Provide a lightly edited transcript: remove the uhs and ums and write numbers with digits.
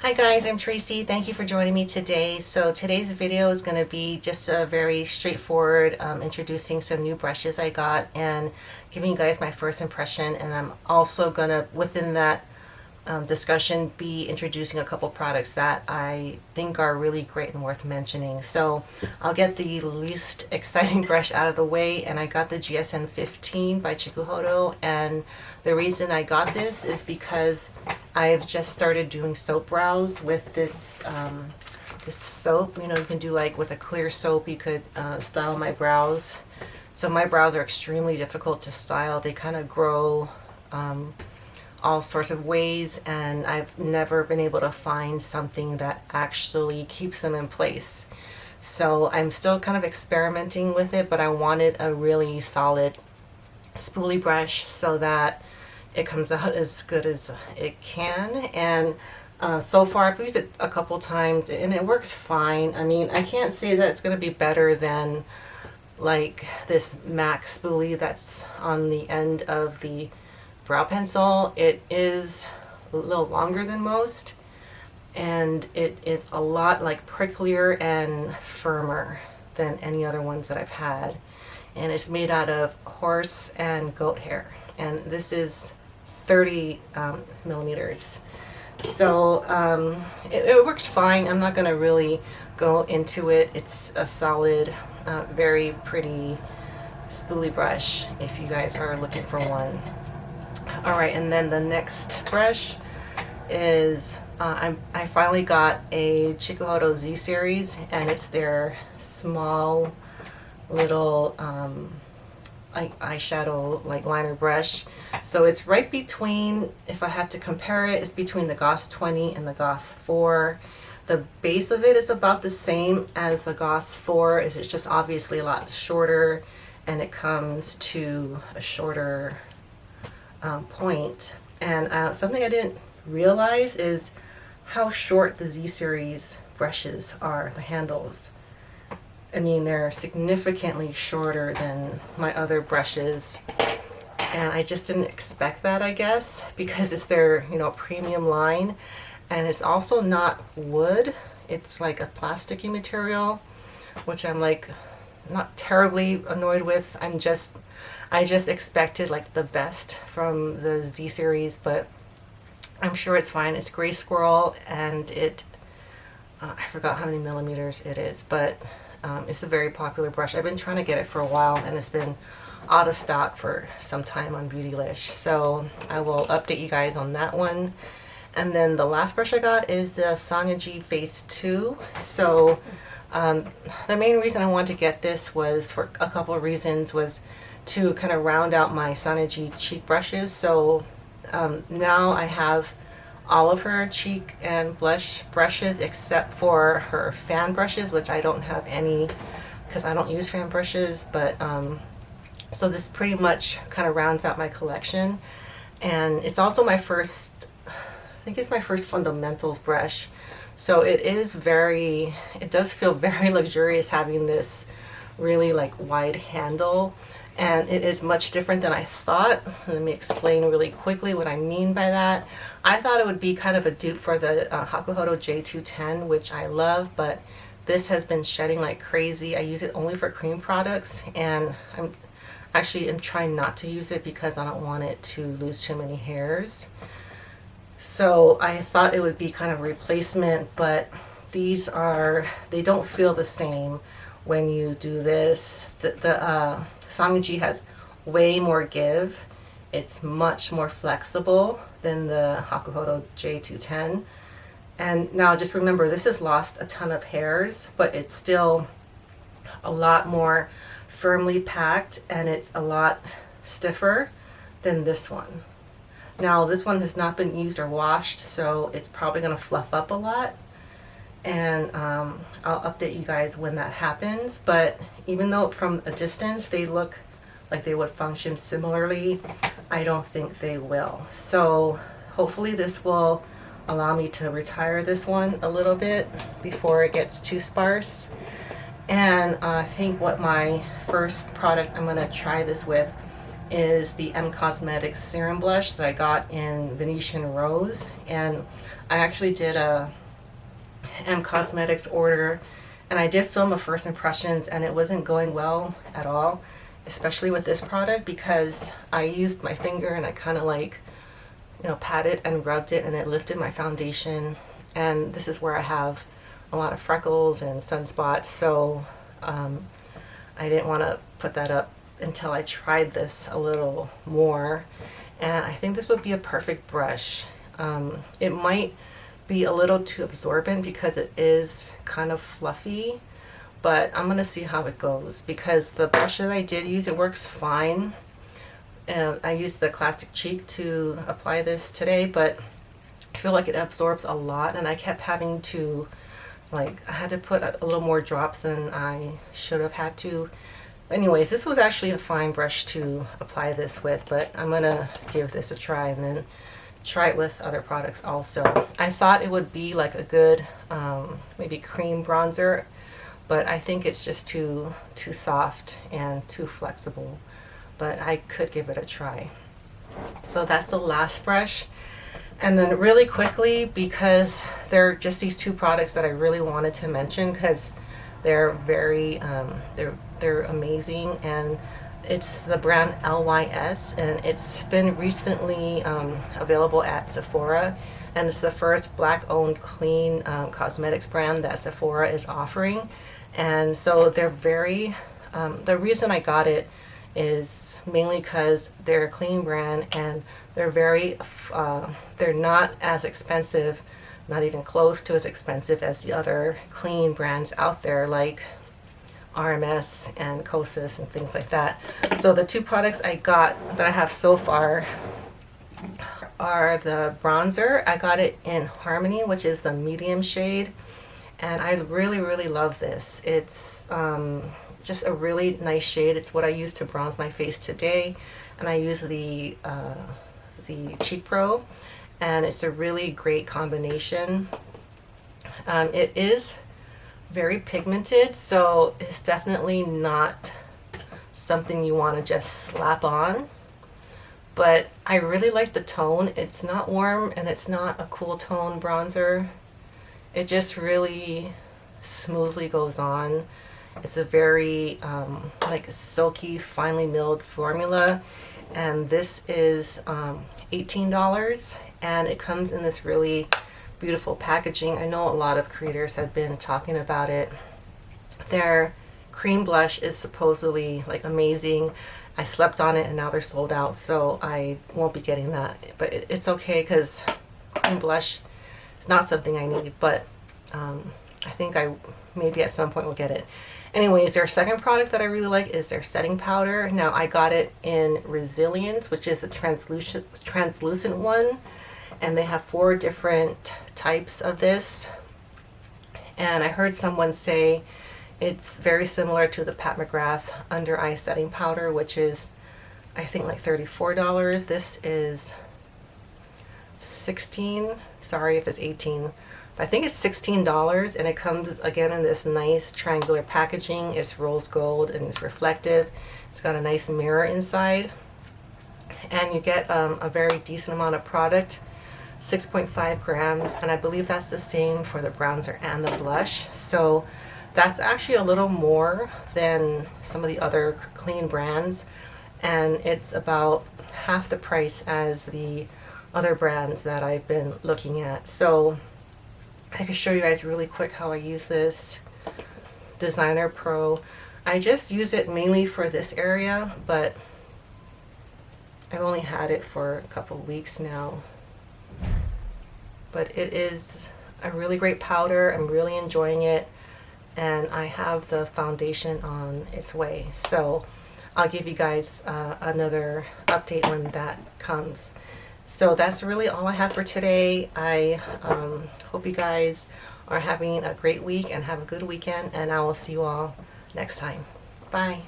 Hi guys, I'm Tracy. Thank you for joining me today. So today's video is going to be just a very straightforward introducing some new brushes I got and giving you guys my first impression. And I'm also going to, within that discussion, be introducing a couple products that I think are really great and worth mentioning. So I'll get the least exciting brush out of the way, and I got the GSN-15 by Chikuhodo, and the reason I got this is because I've just started doing soap brows with this this soap. You know, you can do like with a clear soap, you could style my brows. So my brows are extremely difficult to style. They kind of grow all sorts of ways, and I've never been able to find something that actually keeps them in place. So I'm still kind of experimenting with it, but I wanted a really solid spoolie brush so that it comes out as good as it can. And so far I've used it a couple times and it works fine. I mean, I can't say that it's going to be better than like this MAC spoolie that's on the end of the brow pencil. It is a little longer than most, and it is a lot like pricklier and firmer than any other ones that I've had. And it's made out of horse and goat hair, and this is 30 millimeters. So it works fine. I'm not going to really go into it. It's a solid, very pretty spoolie brush if you guys are looking for one. Alright, and then the next brush is I finally got a Chikuhodo Z series, and it's their small little eyeshadow like liner brush. So it's right between, if I had to compare it, it's between the Goss 20 and the Goss 4. The base of it is about the same as the Goss 4. It's just obviously a lot shorter, and it comes to a shorter point. And something I didn't realize is how short the Z series brushes are, the handles. I mean, they're significantly shorter than my other brushes, and I just didn't expect that, I guess, because it's their, you know, premium line. And it's also not wood, it's like a plasticky material, which I'm like not terribly annoyed with. I just expected like the best from the Z series, but I'm sure it's fine. It's gray squirrel, and it I forgot how many millimeters it is, but it's a very popular brush. I've been trying to get it for a while, and it's been out of stock for some time on Beautylish, so I will update you guys on that one. And then the last brush I got is the Sonia G Phase 2. So the main reason I wanted to get this was for a couple of reasons. Was to kind of round out my Sonia G cheek brushes. So now I have all of her cheek and blush brushes except for her fan brushes, which I don't have any because I don't use fan brushes. But so this pretty much kind of rounds out my collection, and it's also my first, I think it's my first fundamentals brush. So it does feel very luxurious having this really like wide handle, and it is much different than I thought. Let me explain really quickly what I mean by that. I thought it would be kind of a dupe for the Hakuhodo J210, which I love, but this has been shedding like crazy. I use it only for cream products, and I'm trying not to use it because I don't want it to lose too many hairs. So I thought it would be kind of a replacement, but they don't feel the same when you do this. The Sonia G has way more give. It's much more flexible than the Hakuhodo J210. And now just remember, this has lost a ton of hairs, but it's still a lot more firmly packed, and it's a lot stiffer than this one. Now this one has not been used or washed, so it's probably going to fluff up a lot, and I'll update you guys when that happens. But even though from a distance they look like they would function similarly, I don't think they will. So hopefully this will allow me to retire this one a little bit before it gets too sparse. And I think what my first product I'm going to try this with is the M Cosmetics Serum Blush that I got in Venetian Rose. And I actually did a M Cosmetics order, and I did film a first impressions, and it wasn't going well at all, especially with this product, because I used my finger and I kind of like, you know, patted and rubbed it, and it lifted my foundation. And this is where I have a lot of freckles and sunspots, so I didn't want to put that up until I tried this a little more. And I think this would be a perfect brush. It might be a little too absorbent because it is kind of fluffy, but I'm gonna see how it goes, because the brush that I did use, it works fine. And I used the Classic Cheek to apply this today, but I feel like it absorbs a lot, and I kept having to, like, I had to put a little more drops than I should have had to. Anyways, this was actually a fine brush to apply this with, but I'm gonna give this a try and then try it with other products also. I thought it would be like a good maybe cream bronzer, but I think it's just too soft and too flexible, but I could give it a try. So that's the last brush. And then really quickly, because they're just these two products that I really wanted to mention, because they're very they're amazing, and it's the brand LYS, and it's been recently available at Sephora, and it's the first black-owned clean cosmetics brand that Sephora is offering. And so they're very the reason I got it is mainly because they're a clean brand, and they're very they're not as expensive, not even close to as expensive as the other clean brands out there, like RMS and Kosas and things like that. So the two products I got that I have so far are the bronzer. I got it in Harmony, which is the medium shade, and I really love this. It's just a really nice shade. It's what I use to bronze my face today, and I use the Cheek Pro, and it's a really great combination. It is very pigmented, so it's definitely not something you want to just slap on, but I really like the tone. It's not warm and it's not a cool tone bronzer. It just really smoothly goes on. It's a very like a silky, finely milled formula, and this is $18, and it comes in this really beautiful packaging. I know a lot of creators have been talking about it. Their cream blush is supposedly like amazing. I slept on it and now they're sold out, so I won't be getting that, but it's okay, because cream blush is not something I need, but I think I maybe at some point will get it. Anyways, their second product that I really like is their setting powder. Now I got it in Resilience, which is the translucent one, and they have 4 different types of this. And I heard someone say it's very similar to the Pat McGrath Under Eye Setting Powder, which is I think like $34. This is 16. Sorry if it's 18. But I think it's $16, and it comes again in this nice triangular packaging. It's rose gold and it's reflective. It's got a nice mirror inside, and you get a very decent amount of product, 6.5 grams, and I believe that's the same for the bronzer and the blush. So that's actually a little more than some of the other clean brands, and it's about half the price as the other brands that I've been looking at. So I can show you guys really quick how I use this Designer Pro. I just use it mainly for this area, but I've only had it for a couple weeks now. But it is a really great powder. I'm really enjoying it, and I have the foundation on its way. So I'll give you guys another update when that comes. So that's really all I have for today. I hope you guys are having a great week and have a good weekend, and I will see you all next time. Bye.